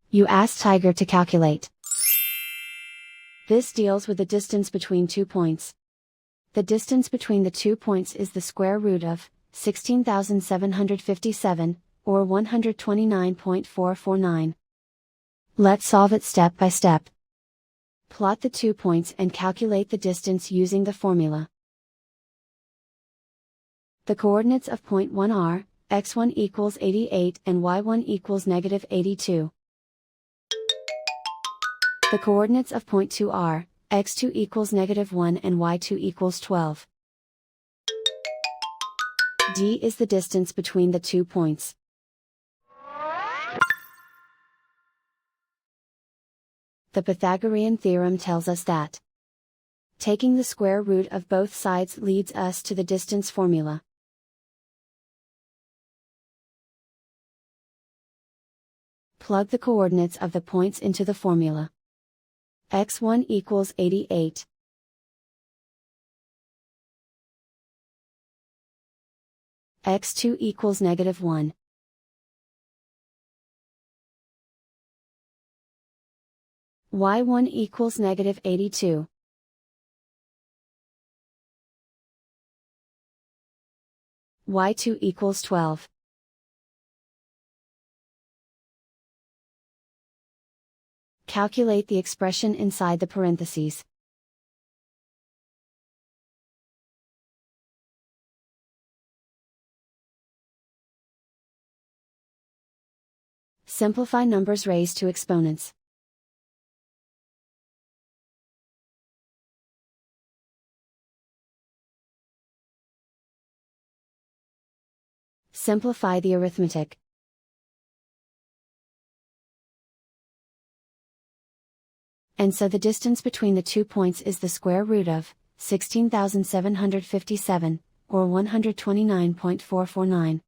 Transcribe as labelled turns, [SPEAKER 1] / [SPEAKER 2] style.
[SPEAKER 1] You ask Tiger to calculate. This deals with the distance between 2 points. The distance between the 2 points is the square root of 16,757, or 129.449. Let's solve it step by step. Plot the 2 points and calculate the distance using the formula. The coordinates of point 1 are, x1 equals 88 and y1 equals negative 82. The coordinates of point 2 are, x2 equals negative 1 and y2 equals 12. D is the distance between the 2 points. The Pythagorean theorem tells us that taking the square root of both sides leads us to the distance formula. Plug the coordinates of the points into the formula. x1 equals 88. x2 equals negative 1. y1 equals negative 82. y2 equals 12. Calculate the expression inside the parentheses. Simplify numbers raised to exponents. Simplify the arithmetic. And so the distance between the 2 points is the square root of 16,757, or 129.449.